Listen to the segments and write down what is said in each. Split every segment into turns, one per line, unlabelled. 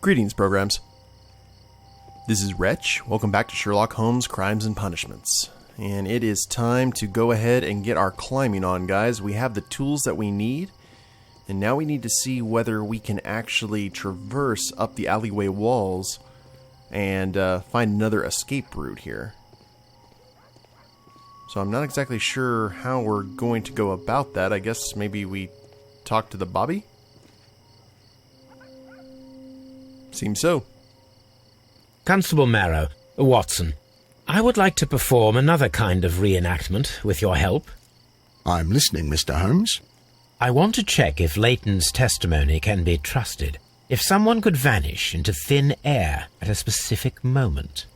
Greetings, programs. This is Wretch. Welcome back to Sherlock Holmes Crimes and Punishments. And it is time to go ahead and get our climbing on, guys. We have the tools that we need. And now we need to see whether we can actually traverse up the alleyway walls and find another escape route here. So I'm not exactly sure how we're going to go about that. I guess maybe we talk to the Bobby? Seems so.
Constable Marrow, Watson, I would like to perform another kind of reenactment with your help.
I'm listening, Mr. Holmes.
I want to check if Leighton's testimony can be trusted. If someone could vanish into thin air at a specific moment.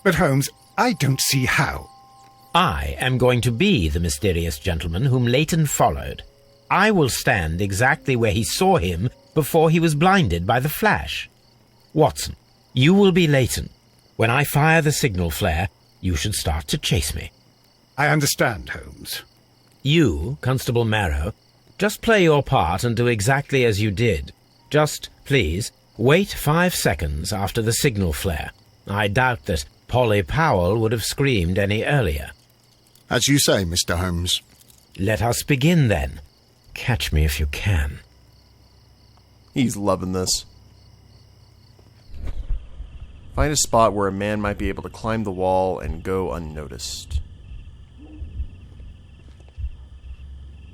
But Holmes, I don't see how.
I am going to be the mysterious gentleman whom Leighton followed. I will stand exactly where he saw him before he was blinded by the flash. Watson, you will be Leighton. When I fire the signal flare, you should start to chase me.
I understand, Holmes.
You, Constable Marrow, just play your part and do exactly as you did. Just, please, wait 5 seconds after the signal flare. I doubt that Polly Powell would have screamed any earlier.
As you say, Mr. Holmes.
Let us begin, then. Catch me if you can.
He's loving this. Find a spot where a man might be able to climb the wall and go unnoticed.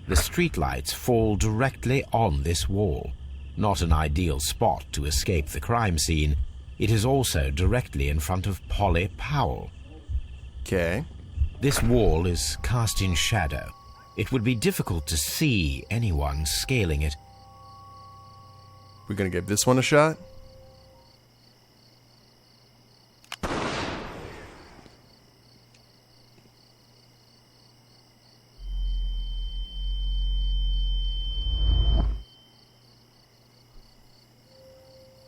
The streetlights fall directly on this wall. Not an ideal spot to escape the crime scene. It is also directly in front of Polly Powell.
Okay.
This wall is cast in shadow. It would be difficult to see anyone scaling it.
We're gonna give this one a shot?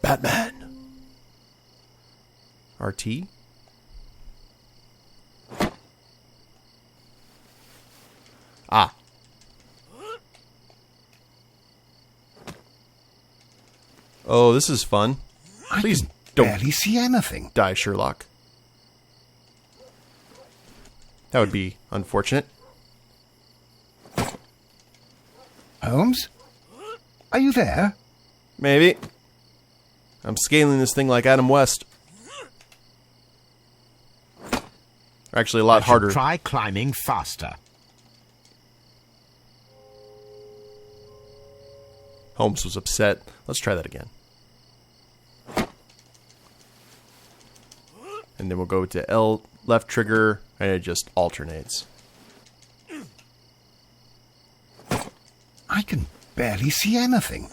Batman. RT? Ah. Oh, this is fun. Please don't
barely see anything.
die, Sherlock. That would be unfortunate.
Holmes? Are you there?
Maybe. I'm scaling this thing like Adam West. Actually, a lot harder.
Try climbing faster.
Holmes was upset. Let's try that again. And then we'll go to L, left trigger, and it just alternates.
I can barely see anything.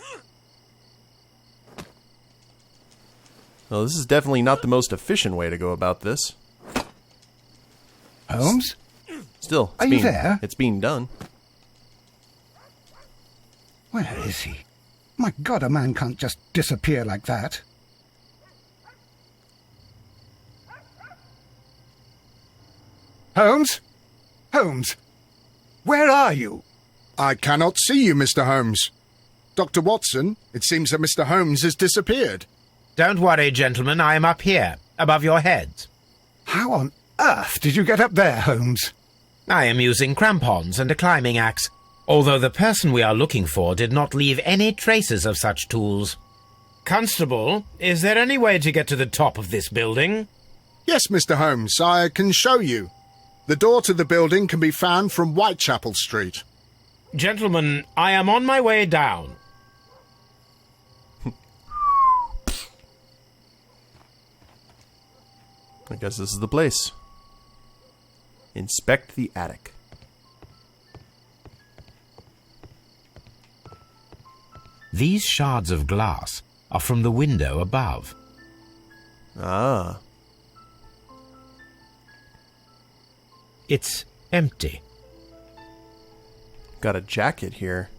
Well, this is definitely not the most efficient way to go about this.
Holmes?
Still,
Are you there?
It's being done.
Where is he? My God, a man can't just disappear like that. Holmes? Holmes? Where are you?
I cannot see you, Mr. Holmes. Dr. Watson, it seems that Mr. Holmes has disappeared.
Don't worry, gentlemen. I am up here, above your heads.
How on earth did you get up there, Holmes?
I am using crampons and a climbing axe, although the person we are looking for did not leave any traces of such tools. Constable, is there any way to get to the top of this building?
Yes, Mr. Holmes, I can show you. The door to the building can be found from Whitechapel Street.
Gentlemen, I am on my way down.
I guess this is the place. Inspect the attic.
These shards of glass are from the window above.
Ah.
It's empty.
Got a jacket here.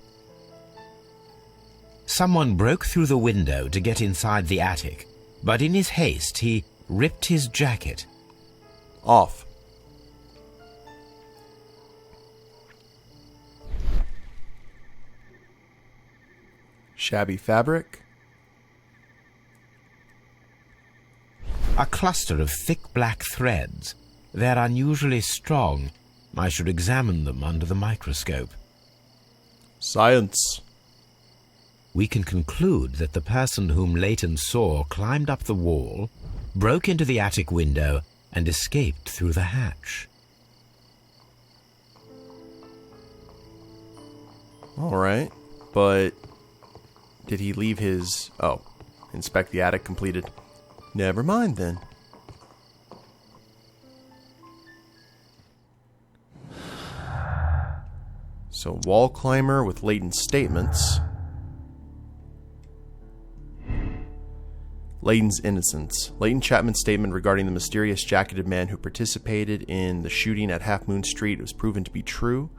Someone broke through the window to get inside the attic, but in his haste he ripped his jacket.
Off. Shabby fabric.
A cluster of thick black threads. They're unusually strong. I should examine them under the microscope.
Science.
We can conclude that the person whom Leighton saw climbed up the wall, broke into the attic window, and escaped through the hatch.
All right, but did he leave his... Oh, inspect the attic completed. Never mind then. So, wall climber with Leighton's statements. Leighton's innocence. Leighton Chapman's statement regarding the mysterious jacketed man who participated in the shooting at Half Moon Street was proven to be true.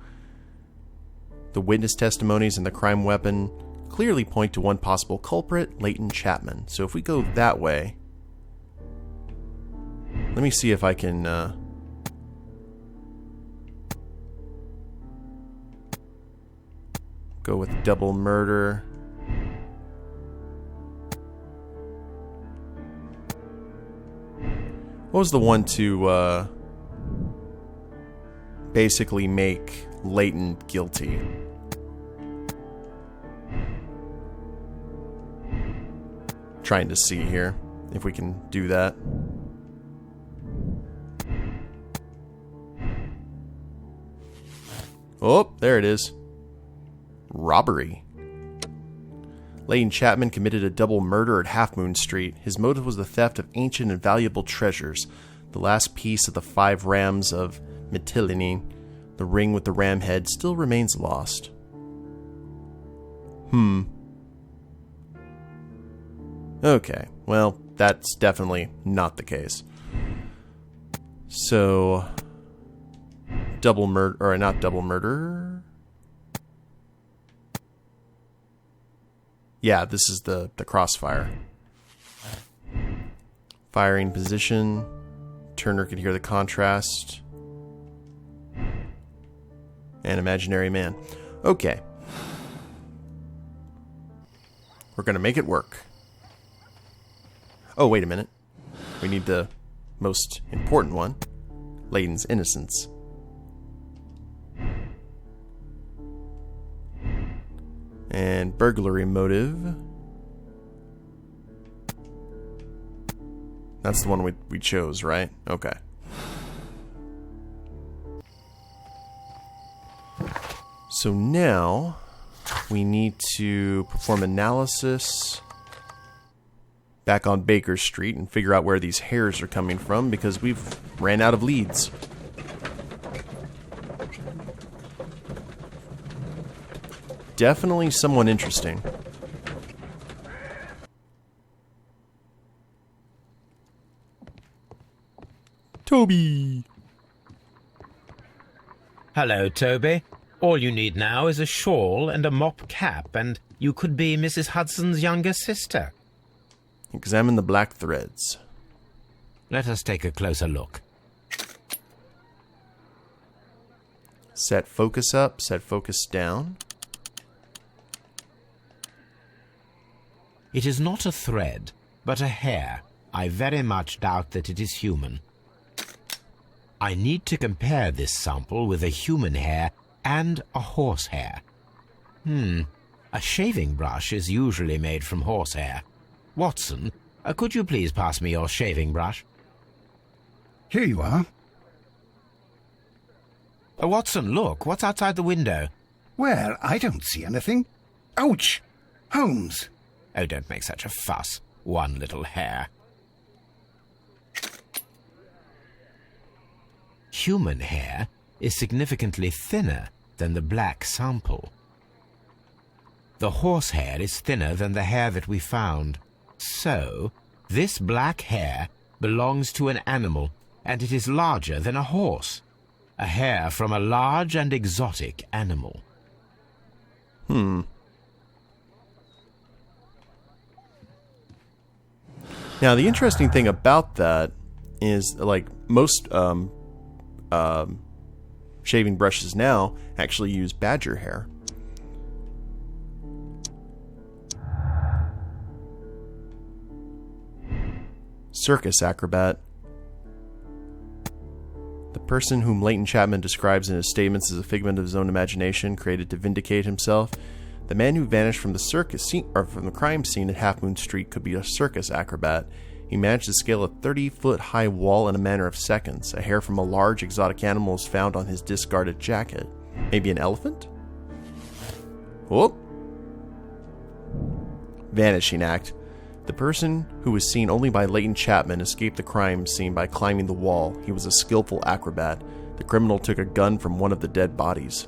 The witness testimonies and the crime weapon clearly point to one possible culprit, Leighton Chapman. So if we go that way... Let me see if I can... go with double murder. What was the one to basically make Leighton guilty? Trying to see here if we can do that. Oh, there it is. Robbery. Leighton Chapman committed a double murder at Half Moon Street. His motive was the theft of ancient and valuable treasures. The last piece of the 5 rams of Mytilene, the ring with the ram head, still remains lost. Okay, well, that's definitely not the case. So, double murder, or not double murder... Yeah, this is the crossfire. Firing position. Turner could hear the contrast. And imaginary man. Okay. We're going to make it work. Oh, wait a minute. We need the most important one. Leighton's innocence. And burglary motive. That's the one we chose, right? Okay. So now we need to perform analysis back on Baker Street and figure out where these hairs are coming from because we've ran out of leads. Definitely someone interesting. Toby!
Hello, Toby. All you need now is a shawl and a mop cap, and you could be Mrs. Hudson's younger sister.
Examine the black threads.
Let us take a closer look.
Set focus up, set focus down.
It is not a thread, but a hair. I very much doubt that it is human. I need to compare this sample with a human hair and a horse hair. A shaving brush is usually made from horsehair. Watson, could you please pass me your shaving brush?
Here you are.
Watson, look, what's outside the window?
Well, I don't see anything. Ouch! Holmes!
Oh, don't make such a fuss. One little hair. Human hair is significantly thinner than the black sample. The horse hair is thinner than the hair that we found. So, this black hair belongs to an animal, and it is larger than a horse. A hair from a large and exotic animal.
Now, the interesting thing about that is, like, most shaving brushes now actually use badger hair. Circus acrobat. The person whom Leighton Chapman describes in his statements as a figment of his own imagination, created to vindicate himself. The man who vanished from the circus scene, or from the crime scene at Half Moon Street, could be a circus acrobat. He managed to scale a 30-foot-high wall in a matter of seconds. A hair from a large exotic animal was found on his discarded jacket. Maybe an elephant? Whoop. Vanishing act. The person who was seen only by Leighton Chapman escaped the crime scene by climbing the wall. He was a skillful acrobat. The criminal took a gun from one of the dead bodies.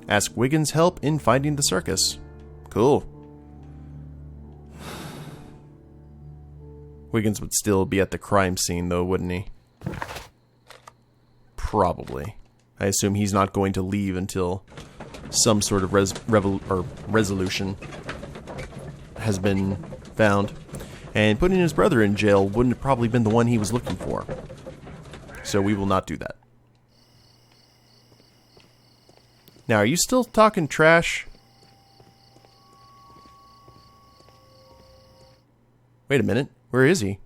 Ask Wiggins' help in finding the circus. Cool. Wiggins would still be at the crime scene, though, wouldn't he? Probably. I assume he's not going to leave until some sort of resolution has been found. And putting his brother in jail wouldn't have probably been the one he was looking for. So we will not do that. Now, are you still talking trash? Wait a minute. Where is he?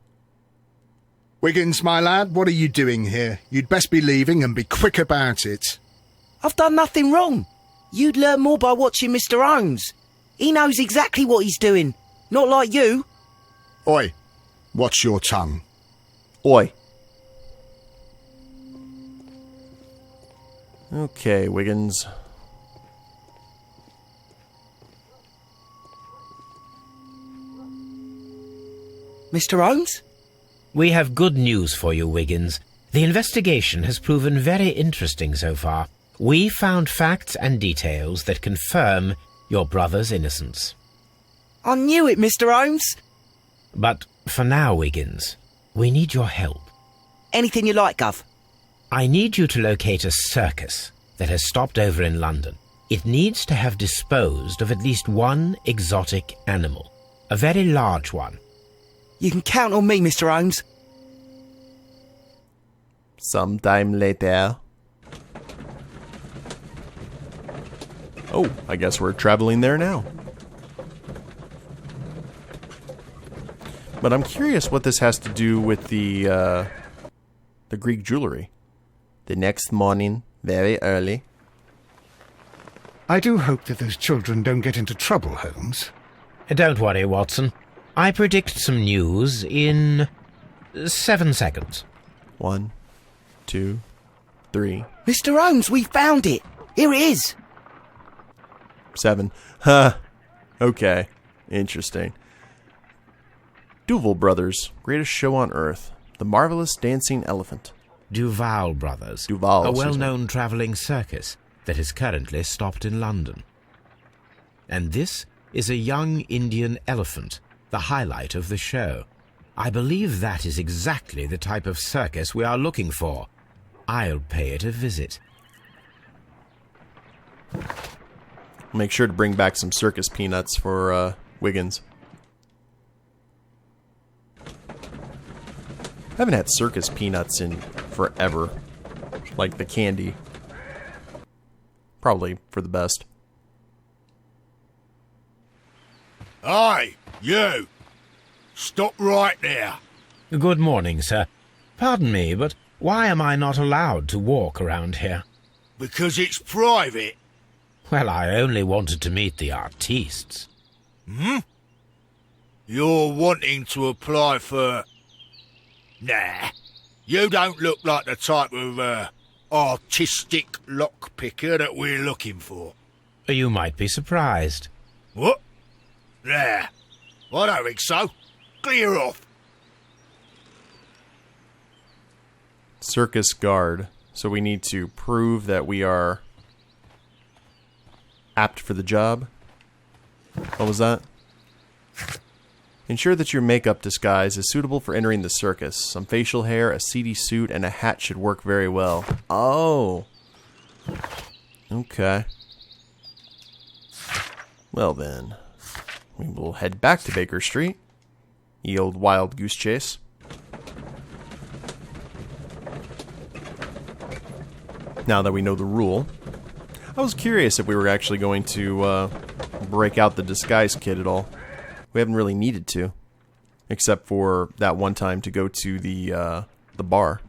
Wiggins, my lad, what are you doing here? You'd best be leaving and be quick about it.
I've done nothing wrong. You'd learn more by watching Mr. Holmes. He knows exactly what he's doing. Not like you.
Oi, watch your tongue.
Oi. Okay, Wiggins.
Mr. Holmes?
We have good news for you, Wiggins. The investigation has proven very interesting so far. We found facts and details that confirm your brother's innocence.
I knew it, Mr. Holmes.
But for now, Wiggins, we need your help.
Anything you like, Gov.
I need you to locate a circus that has stopped over in London. It needs to have disposed of at least one exotic animal, a very large one.
You can count on me, Mr. Holmes.
Sometime later. Oh, I guess we're traveling there now. But I'm curious what this has to do with the Greek jewelry. The next morning, very early.
I do hope that those children don't get into trouble, Holmes.
Don't worry, Watson. I predict some news in 7 seconds.
1, 2, 3.
Mr. Holmes, we found it. Here it is.
7. Huh. Okay. Interesting. Duval Brothers, greatest show on earth. The Marvelous Dancing Elephant.
Duval Brothers.
Duval,
a
excuse me.
well-known travelling circus that is currently stopped in London. And this is a young Indian elephant, the highlight of the show. I believe that is exactly the type of circus we are looking for. I'll pay it a visit.
Make sure to bring back some circus peanuts for Wiggins. I haven't had circus peanuts in forever. Like the candy. Probably for the best.
Aye, you! Stop right there.
Good morning, sir. Pardon me, but why am I not allowed to walk around here?
Because it's private.
Well, I only wanted to meet the artistes.
You're wanting to apply for... Nah, you don't look like the type of, artistic lockpicker that we're looking for.
You might be surprised.
What? Nah, I don't think so. Clear off.
Circus guard. So we need to prove that we are apt for the job. What was that? Ensure that your makeup disguise is suitable for entering the circus. Some facial hair, a seedy suit, and a hat should work very well. Oh. Okay. Well then, we will head back to Baker Street. Ye old wild goose chase. Now that we know the rule. I was curious if we were actually going to break out the disguise kit at all. We haven't really needed to. except for that one time to go to the bar.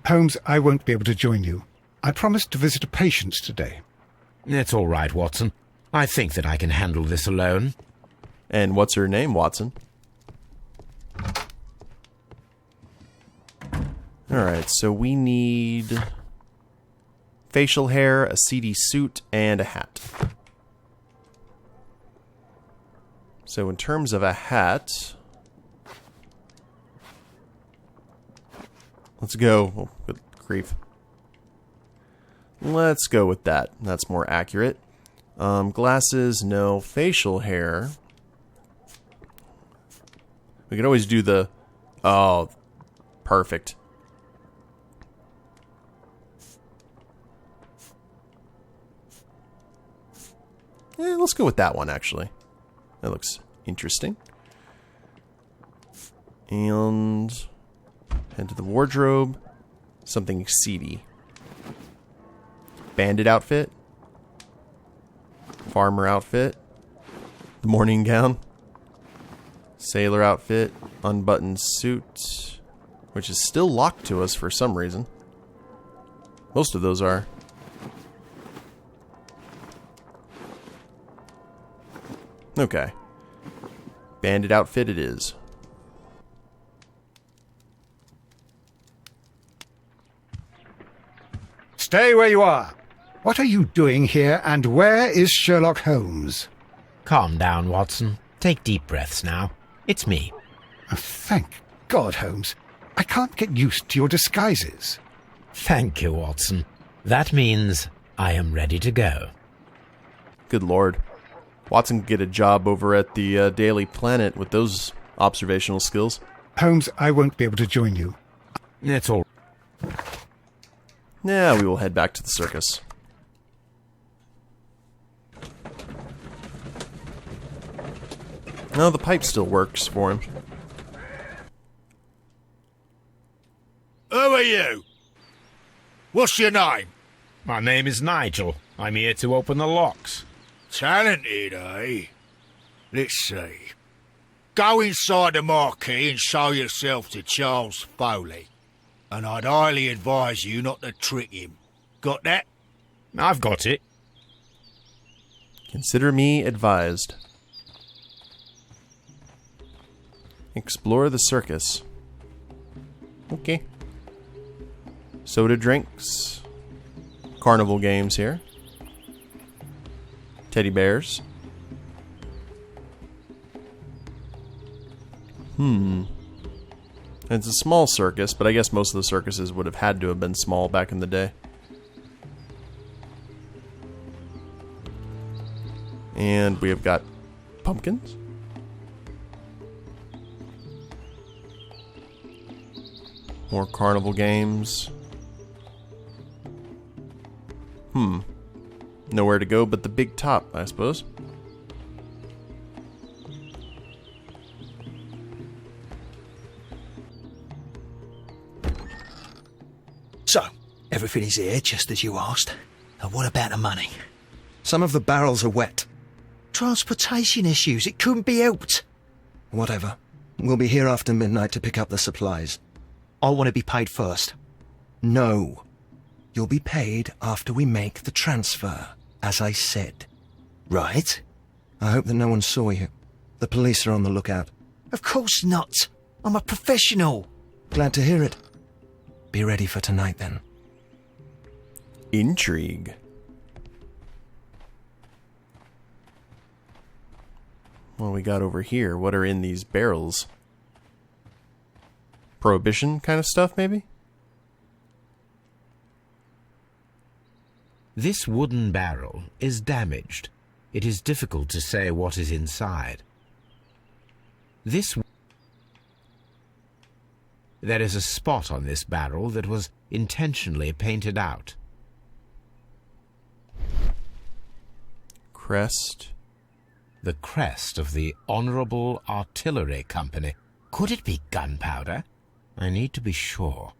Holmes, I won't be able to join you. I promised to visit a patient today.
It's all right, Watson. I think that I can handle this alone.
And what's her name, Watson? Alright, so we need facial hair, a seedy suit, and a hat. So in terms of a hat, let's go. Oh, good grief. Let's go with that. That's more accurate. Glasses, no. Facial hair. We could always do the... Oh, perfect. Let's go with that one, actually. That looks interesting. And head to the wardrobe. Something seedy. Bandit outfit. Farmer outfit. Morning gown. Sailor outfit. Unbuttoned suit. Which is still locked to us for some reason. Most of those are. Okay. Bandit outfit it is.
Stay where you are. What are you doing here, and where is Sherlock Holmes?
Calm down, Watson. Take deep breaths now. It's me.
Oh, thank God, Holmes. I can't get used to your disguises.
Thank you, Watson. That means I am ready to go.
Good lord. Watson could get a job over at the Daily Planet with those observational skills.
Holmes, I won't be able to join you.
It's all...
Yeah, we will head back to the circus. No, the pipe still works for him.
Who are you? What's your name?
My name is Nigel. I'm here to open the locks.
Talented, eh? Let's see. Go inside the marquee and show yourself to Charles Foley. And I'd highly advise you not to trick him. Got that?
I've got it.
Consider me advised. Explore the circus. Okay. Soda drinks. Carnival games here. Teddy bears. It's a small circus, but I guess most of the circuses would have had to have been small back in the day. And we have got pumpkins. More carnival games. Nowhere to go but the big top, I suppose.
So, everything is here just as you asked. And what about the money?
Some of the barrels are wet.
Transportation issues, it couldn't be helped.
Whatever. We'll be here after midnight to pick up the supplies.
I want to be paid first.
No. You'll be paid after we make the transfer, as I said.
Right?
I hope that no one saw you. The police are on the lookout.
Of course not. I'm a professional.
Glad to hear it. Be ready for tonight, then.
Intrigue. What we got over here? What are in these barrels? Prohibition kind of stuff, maybe?
This wooden barrel is damaged. It is difficult to say what is inside. There is a spot on this barrel that was intentionally painted out.
Crest.
The crest of the Honourable Artillery Company. Could it be gunpowder? I need to be sure.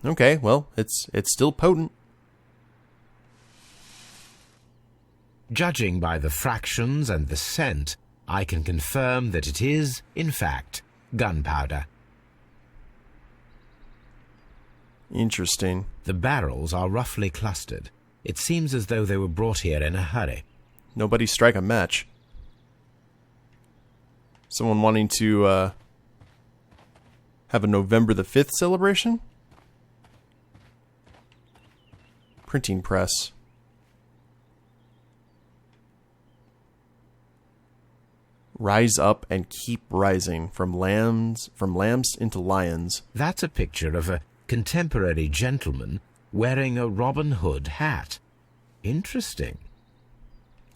Okay, well, it's still potent.
Judging by the fractions and the scent, I can confirm that it is, in fact, gunpowder.
Interesting.
The barrels are roughly clustered. It seems as though they were brought here in a hurry.
Nobody strike a match. Someone wanting to have a November the 5th celebration? Printing press. Rise up and keep rising, from lambs into lions.
That's a picture of a contemporary gentleman wearing a Robin Hood hat. Interesting.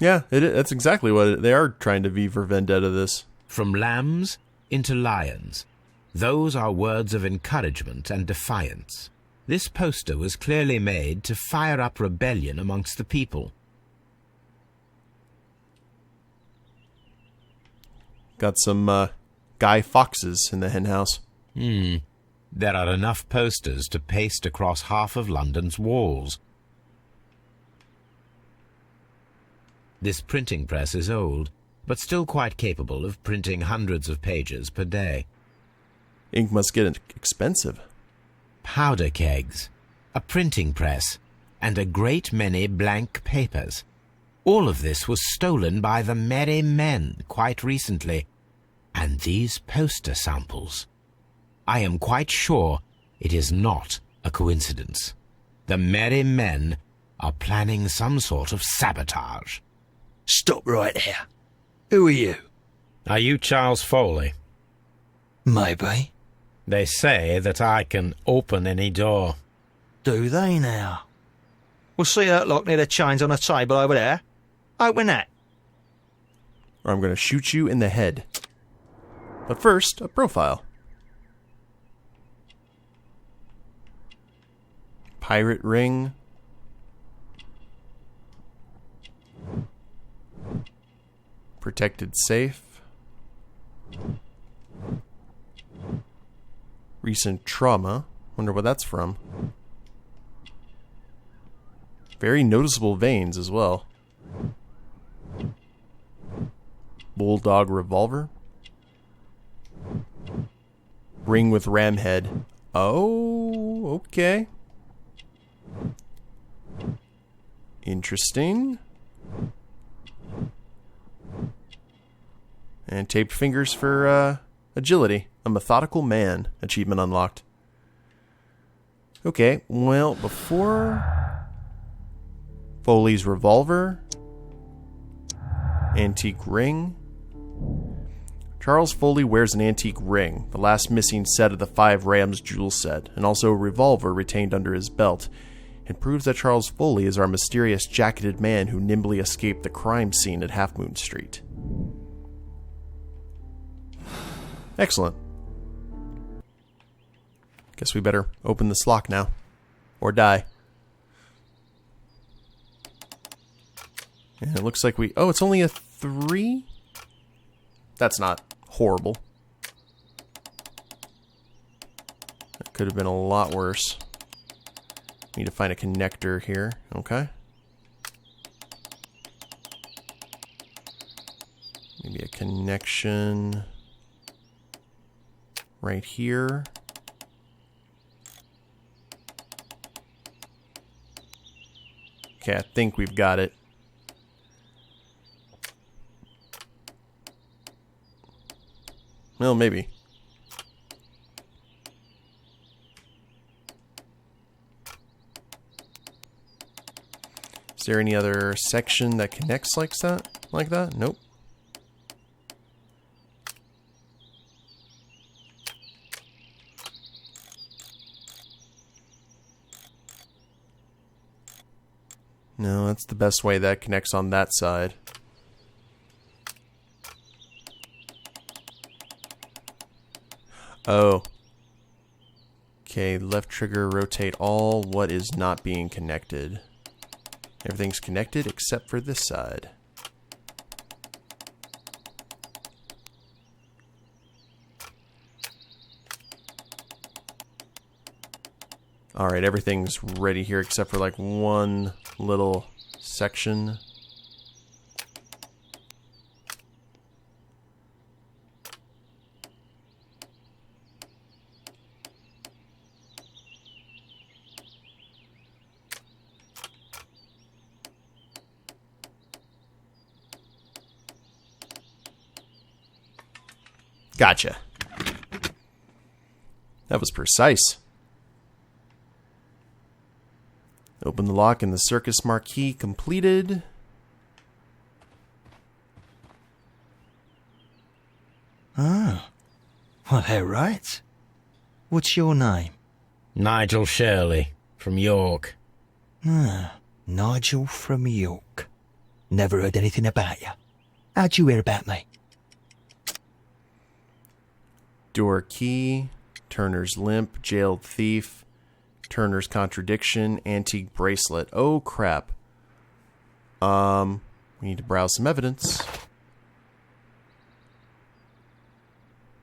Yeah, that's exactly what they are trying to be for Vendetta this.
From lambs into lions. Those are words of encouragement and defiance. This poster was clearly made to fire up rebellion amongst the people.
Got some Guy Fawkes in the henhouse.
There are enough posters to paste across half of London's walls. This printing press is old, but still quite capable of printing hundreds of pages per day.
Ink must get expensive.
Powder kegs, a printing press, and a great many blank papers. All of this was stolen by the Merry Men quite recently. And these poster samples. I am quite sure it is not a coincidence. The Merry Men are planning some sort of sabotage.
Stop right there. Who are you?
Are you Charles Foley?
Maybe.
They say that I can open any door.
Do they now? We'll see that lock near the chains on a table over there. Open that.
Or I'm going to shoot you in the head. But first, a profile. Pirate ring. Protected safe. Recent trauma. Wonder what that's from. Very noticeable veins as well. Bulldog revolver. Ring with ram head. Oh, okay. Interesting. And taped fingers for agility. A methodical man. Achievement unlocked. Okay, well, before Foley's revolver, antique ring. Charles Foley wears an antique ring, the last missing set of the 5 Rams jewel set, and also a revolver retained under his belt. It proves that Charles Foley is our mysterious jacketed man who nimbly escaped the crime scene at Half Moon Street. Excellent. Guess we better open this lock now. Or die. And it looks like we... Oh, it's only a 3? That's not horrible. That could have been a lot worse. Need to find a connector here. Okay. Maybe a connection right here. Okay, I think we've got it. Well, maybe. Is there any other section that connects like that? Nope. No, that's the best way that connects on that side. Oh. Okay, left trigger, rotate all. What is not being connected? Everything's connected except for this side. Alright, everything's ready here except for like one little section. Gotcha. That was precise. Open the lock and the circus marquee completed.
Ah. Well, they're right. What's your name?
Nigel Shirley, from York.
Ah, Nigel from York. Never heard anything about you. How'd you hear about me?
Door key, Turner's limp, jailed thief, Turner's contradiction, antique bracelet. Oh, crap. We need to browse some evidence.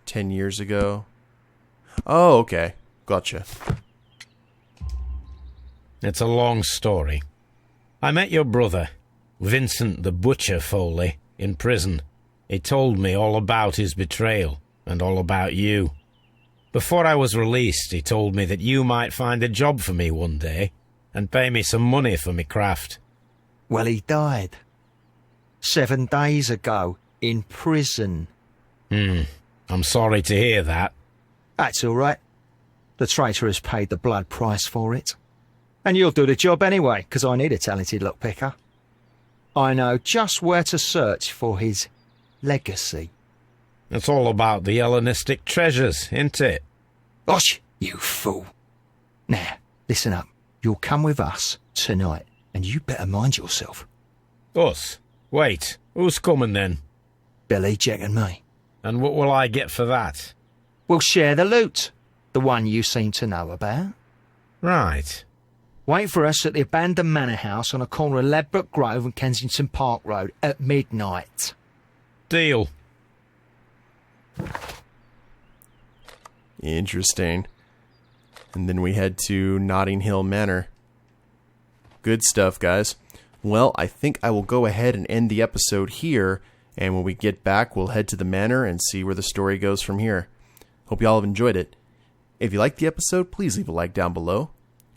10 years ago. Oh, okay. Gotcha.
It's a long story. I met your brother, Vincent the Butcher Foley, in prison. He told me all about his betrayal and all about you. Before I was released, he told me that you might find a job for me one day and pay me some money for me craft.
Well, he died 7 days ago in prison.
I'm sorry to hear that.
That's all right. The traitor has paid the blood price for it. And you'll do the job anyway, because I need a talented lockpicker. I know just where to search for his legacy.
It's all about the Hellenistic treasures, isn't it?
Osh, you fool. Now, listen up. You'll come with us tonight, and you better mind yourself.
Us? Wait, who's coming then?
Billy, Jack and me.
And what will I get for that?
We'll share the loot. The one you seem to know about.
Right.
Wait for us at the abandoned manor house on the corner of Ladbroke Grove and Kensington Park Road at midnight.
Deal.
Interesting. And then we head to Notting Hill Manor. Good stuff, guys. Well, I think I will go ahead and end the episode here, and when we get back, we'll head to the manor and see where the story goes from here. Hope you all have enjoyed it. If you liked the episode, please leave a like down below.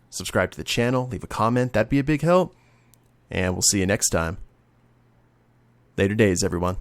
Subscribe to the channel, leave a comment, that'd be a big help. And we'll see you next time. Later days, everyone.